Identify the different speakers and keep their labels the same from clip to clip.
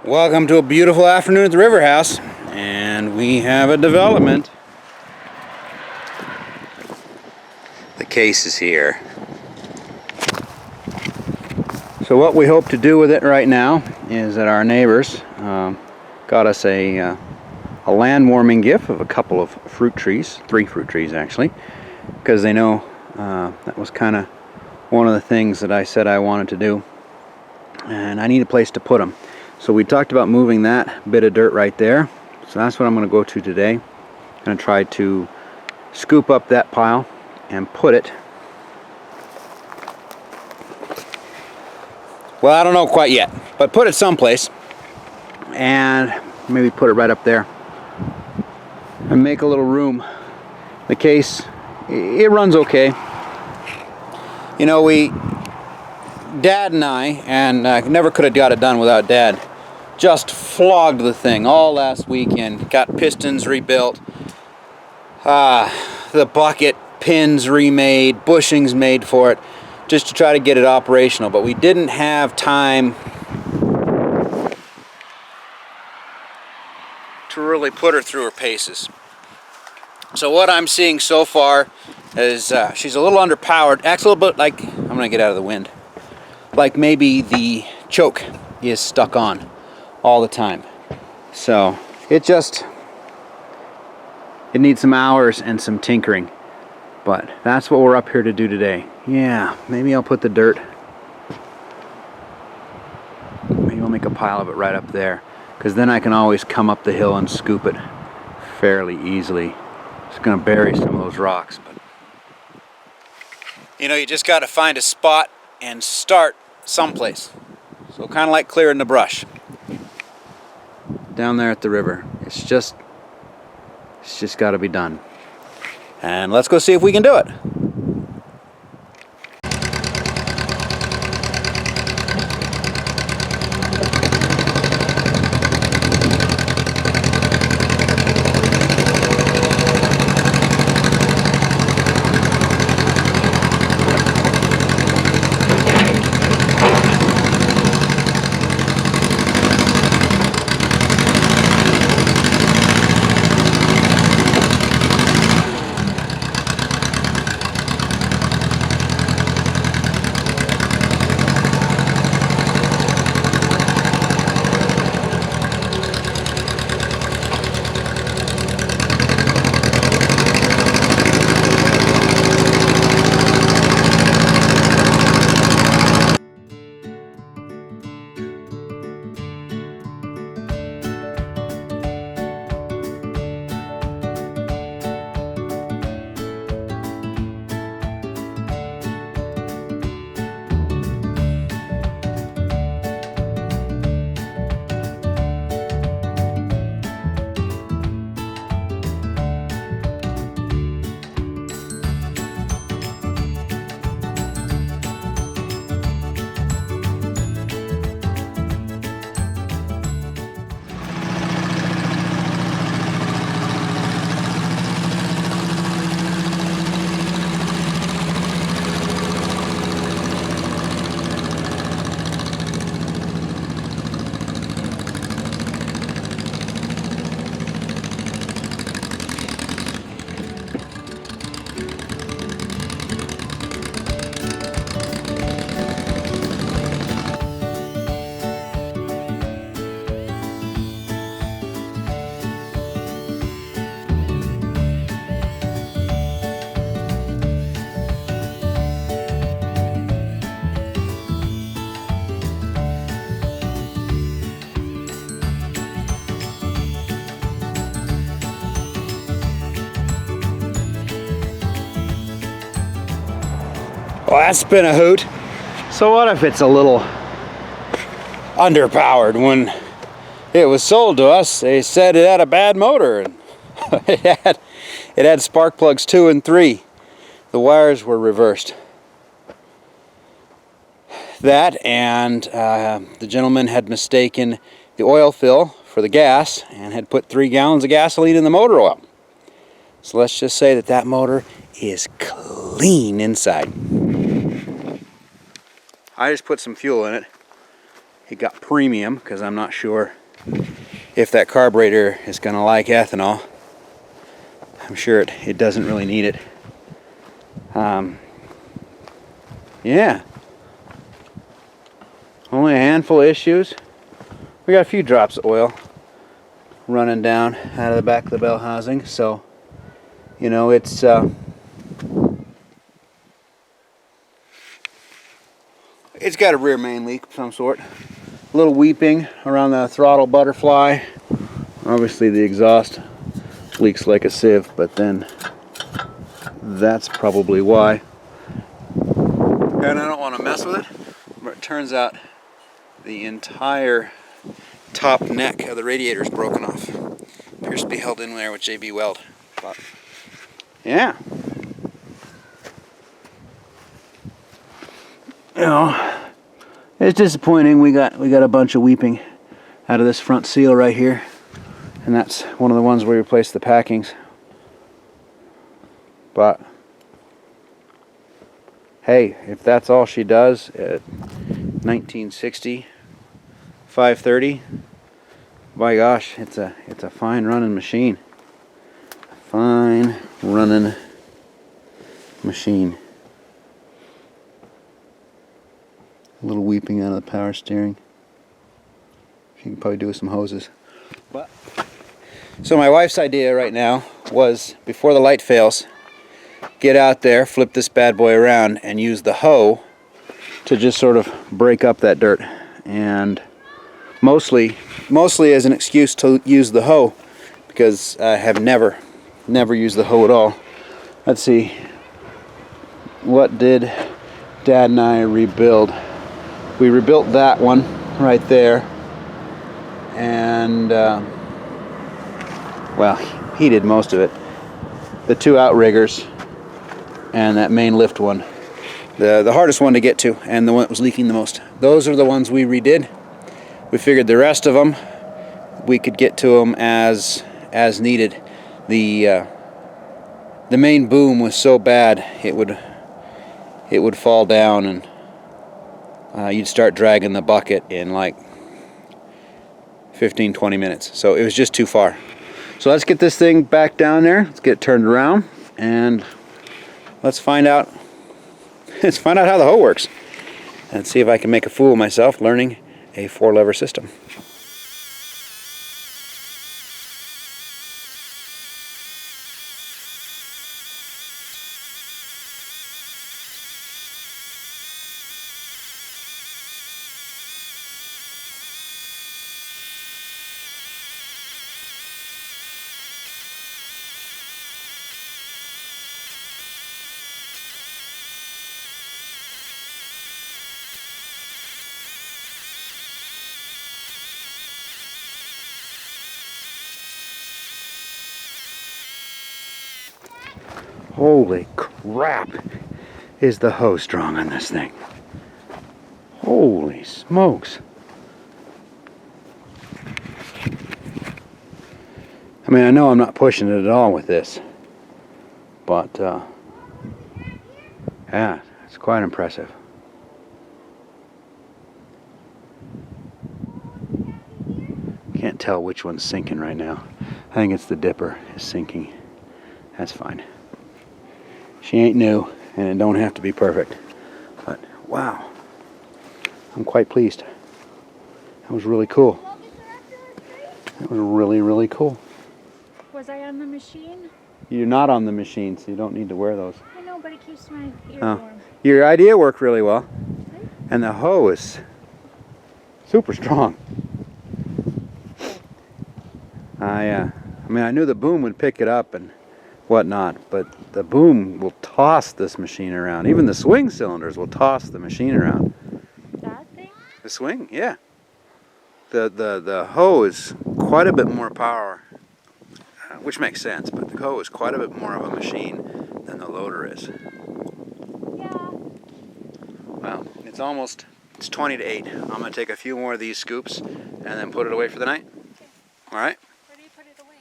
Speaker 1: Welcome to a beautiful afternoon at the River House, and we have a development. The case is here. So what we hope to do with it right now is that our neighbors got us a land warming gift of a couple of fruit trees, 3 fruit trees actually, because they know that was kind of one of the things that I said I wanted to do, and I need a place to put them. So we talked about moving that bit of dirt right there. So that's what I'm going to go to today. I'm going to try to scoop up that pile and put it. Well, I don't know quite yet, but put it someplace and maybe put it right up there and make a little room. The case, it runs okay. You know, Dad and I, and I never could have got it done without Dad, just flogged the thing all last weekend. Got pistons rebuilt, the bucket pins remade, bushings made for it, just to try to get it operational. But we didn't have time to really put her through her paces. So what I'm seeing so far is she's a little underpowered. Acts a little bit like, I'm gonna get out of the wind, like maybe the choke is stuck on all the time. So it needs some hours and some tinkering, but that's what we're up here to do today. Yeah, maybe I'll put the dirt, maybe I'll make a pile of it right up there, because then I can always come up the hill and scoop it fairly easily. It's gonna bury some of those rocks, but you know, you just got to find a spot and start someplace. So kind of like clearing the brush down there at the river. It's just got to be done. And let's go see if we can do it. Well, that's been a hoot. So what if it's a little underpowered? When it was sold to us, they said it had a bad motor. And it had spark plugs 2 and 3. The wires were reversed. That, and the gentleman had mistaken the oil fill for the gas and had put 3 gallons of gasoline in the motor oil. So let's just say that that motor is clean inside. I just put some fuel in it it got premium because I'm not sure if that carburetor is going to like ethanol. I'm sure it doesn't really need it. Yeah. Only a handful of issues. We got a few drops of oil running down out of the back of the bell housing, so you know it's got a rear main leak of some sort. A little weeping around the throttle butterfly. Obviously the exhaust leaks like a sieve, but then that's probably why. And I don't want to mess with it, but it turns out the entire top neck of the radiator is broken off. Appears to be held in there with JB Weld. But yeah. You know, it's disappointing. We got a bunch of weeping out of this front seal right here, and that's one of the ones where we replaced the packings. But hey, if that's all she does at 1960 530, by gosh, it's a fine running machine. Fine running machine. A little weeping out of the power steering. You can probably do with some hoses. But so my wife's idea right now was, before the light fails, get out there, flip this bad boy around, and use the hoe to just sort of break up that dirt. And mostly as an excuse to use the hoe, because I have never used the hoe at all. Let's see, what did Dad and I rebuild? We rebuilt that one right there, and well, he did most of it. The two outriggers and that main lift one, the hardest one to get to, and the one that was leaking the most. Those are the ones we redid. We figured the rest of them we could get to them as needed. The main boom was so bad it would fall down, and you'd start dragging the bucket in like 15-20 minutes. So it was just too far. So let's get this thing back down there. Let's get it turned around, and let's find out how the hoe works, and see if I can make a fool of myself learning a 4-lever system. Holy crap, is the hoe strong on this thing. Holy smokes. I mean, I know I'm not pushing it at all with this, but yeah, it's quite impressive. Can't tell which one's sinking right now. I think it's the dipper is sinking. That's fine. She ain't new, and it don't have to be perfect. But wow, I'm quite pleased. That was really cool. That was really, really cool.
Speaker 2: Was I on the machine?
Speaker 1: You're not on the machine, so you don't need to wear those.
Speaker 2: I know, but it keeps my ear warm.
Speaker 1: Your idea worked really well, and the hoe is super strong. I mean, I knew the boom would pick it up and whatnot, but the boom will toss this machine around. Even the swing cylinders will toss the machine around.
Speaker 2: That thing?
Speaker 1: The swing, yeah. The hoe is quite a bit more power, which makes sense, but the hoe is quite a bit more of a machine than the loader is.
Speaker 2: Yeah.
Speaker 1: Well, it's 20 to 8. I'm going to take a few more of these scoops and then put it away for the night.
Speaker 2: Okay.
Speaker 1: All right?
Speaker 2: Where do you put it away?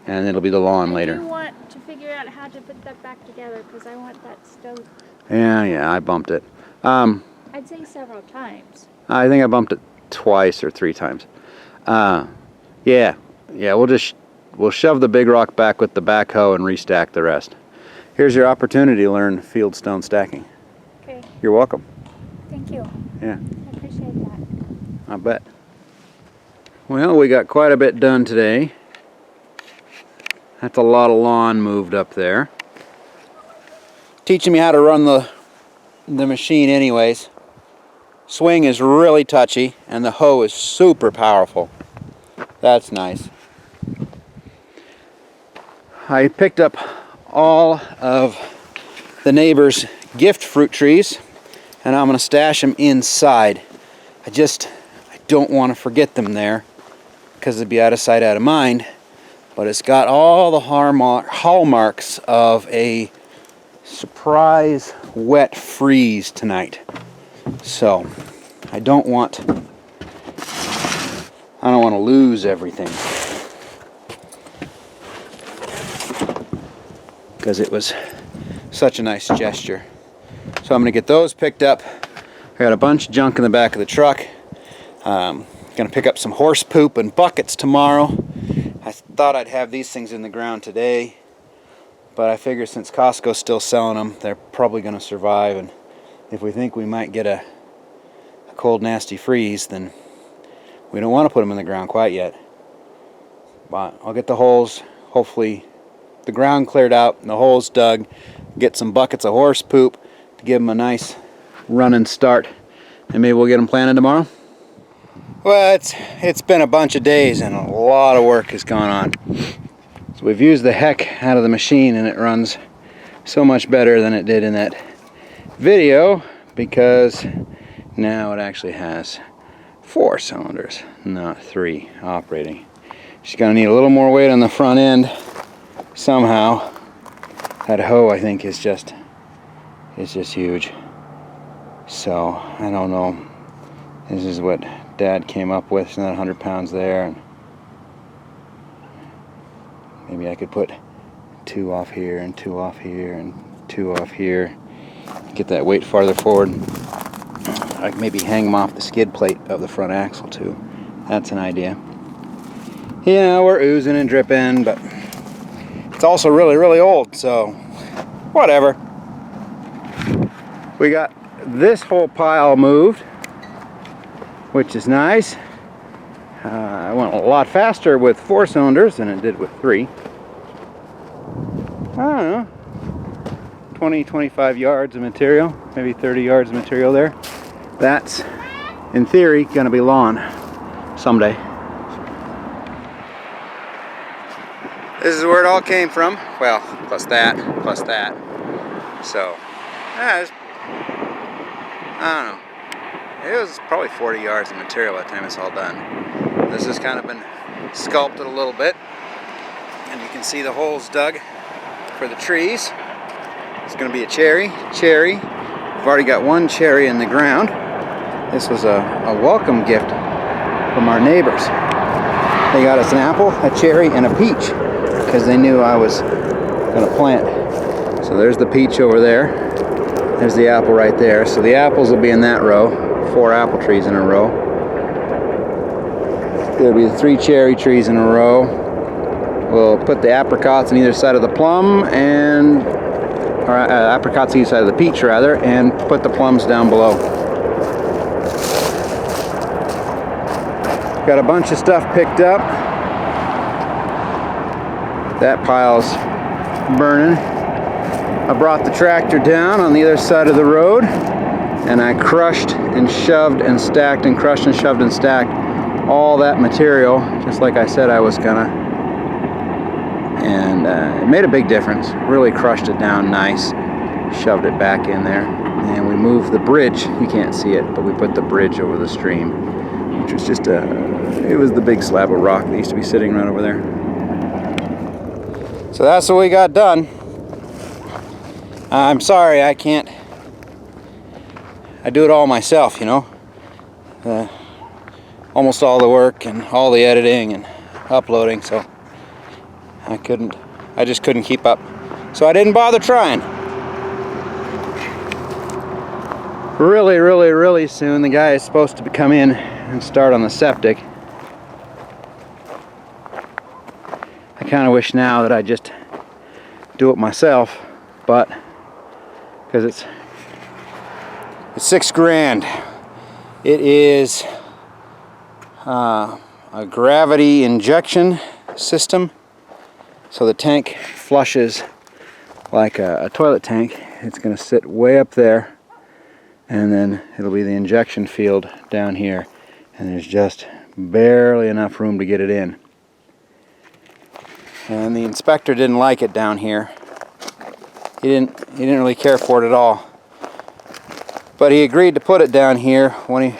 Speaker 1: And it'll be the lawn later.
Speaker 2: I do want to figure out how to put that back together, because I want that stove.
Speaker 1: Yeah, I bumped it.
Speaker 2: I'd say several times.
Speaker 1: I think I bumped it twice or 3 times. Yeah, we'll shove the big rock back with the backhoe and restack the rest. Here's your opportunity to learn field stone stacking.
Speaker 2: Okay.
Speaker 1: You're welcome.
Speaker 2: Thank you.
Speaker 1: Yeah,
Speaker 2: I appreciate that.
Speaker 1: I bet. Well, we got quite a bit done today. That's a lot of lawn moved up there. Teaching me how to run the machine anyways. Swing is really touchy and the hoe is super powerful. That's nice. I picked up all of the neighbors' gift fruit trees and I'm going to stash them inside. I don't want to forget them there because it'd be out of sight, out of mind. But it's got all the hallmarks of a surprise wet freeze tonight. So I don't want to lose everything because it was such a nice gesture. So I'm going to get those picked up. I got a bunch of junk in the back of the truck. Going to pick up some horse poop and buckets tomorrow. I thought I'd have these things in the ground today, but I figure since Costco's still selling them, they're probably going to survive, and if we think we might get a cold nasty freeze, then we don't want to put them in the ground quite yet. But I'll get the holes, hopefully the ground cleared out and the holes dug, get some buckets of horse poop to give them a nice running start, and maybe we'll get them planted tomorrow. Well, it's been a bunch of days and a lot of work has gone on. So we've used the heck out of the machine and it runs so much better than it did in that video because now it actually has 4 cylinders, not 3 operating. She's gonna need a little more weight on the front end somehow. That hoe I think is just huge. So I don't know. This is what Dad came up with, another 100 pounds there, and maybe I could put 2 off here and 2 off here and 2 off here, get that weight farther forward. I could maybe hang them off the skid plate of the front axle too. That's an idea. Yeah, we're oozing and dripping, but it's also really, really old, so whatever. We got this whole pile moved, which is nice. I went a lot faster with 4 cylinders than it did with 3. I don't know, 20-25 yards of material, maybe 30 yards of material there. That's, in theory, gonna be lawn someday. This is where it all came from. Well, plus that. So, yeah, I don't know. It was probably 40 yards of material by the time it's all done. This has kind of been sculpted a little bit. And you can see the holes dug for the trees. It's going to be a cherry. We've already got 1 cherry in the ground. This was a welcome gift from our neighbors. They got us an apple, a cherry, and a peach because they knew I was going to plant. So there's the peach over there. There's the apple right there. So the apples will be in that row. 4 apple trees in a row. There'll be 3 cherry trees in a row. We'll put the apricots on either side of the plum or apricots on either side of the peach rather, and put the plums down below. Got a bunch of stuff picked up. That pile's burning. I brought the tractor down on the other side of the road and I crushed and shoved and stacked and crushed and shoved and stacked all that material just like I said I was gonna, and it made a big difference. Really crushed it down nice, shoved it back in there, and we moved the bridge. You can't see it, but we put the bridge over the stream, which was just it was the big slab of rock that used to be sitting right over there. So that's what we got done. I'm sorry I can't. I do it all myself, you know. Almost all the work and all the editing and uploading, so I just couldn't keep up. So I didn't bother trying. Really, really, really soon the guy is supposed to come in and start on the septic. I kind of wish now that I just do it myself, but because it's $6 grand. It is a gravity injection system, so the tank flushes like a toilet tank. It's going to sit way up there, and then it'll be the injection field down here, and there's just barely enough room to get it in. And the inspector didn't like it down here. He didn't really care for it at all. But he agreed to put it down here when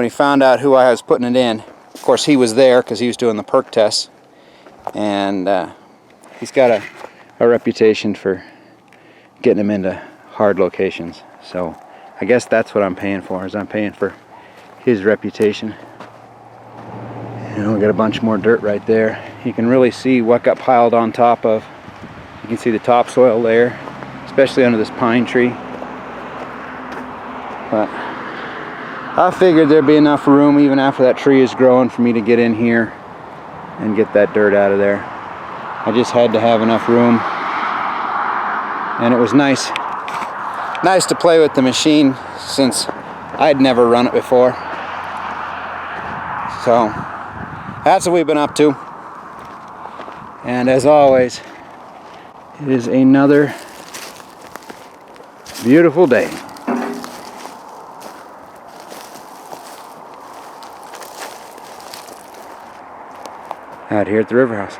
Speaker 1: he found out who I was putting it in. Of course, he was there because he was doing the perk tests, and he's got a reputation for getting them into hard locations. So I guess that's what I'm paying for, is I'm paying for his reputation. And we got a bunch more dirt right there. You can really see what got piled on top of. You can see the topsoil there, especially under this pine tree. But I figured there'd be enough room even after that tree is growing for me to get in here and get that dirt out of there. I just had to have enough room. And it was nice to play with the machine since I'd never run it before. So that's what we've been up to. And as always, it is another beautiful day. Out here at the river house.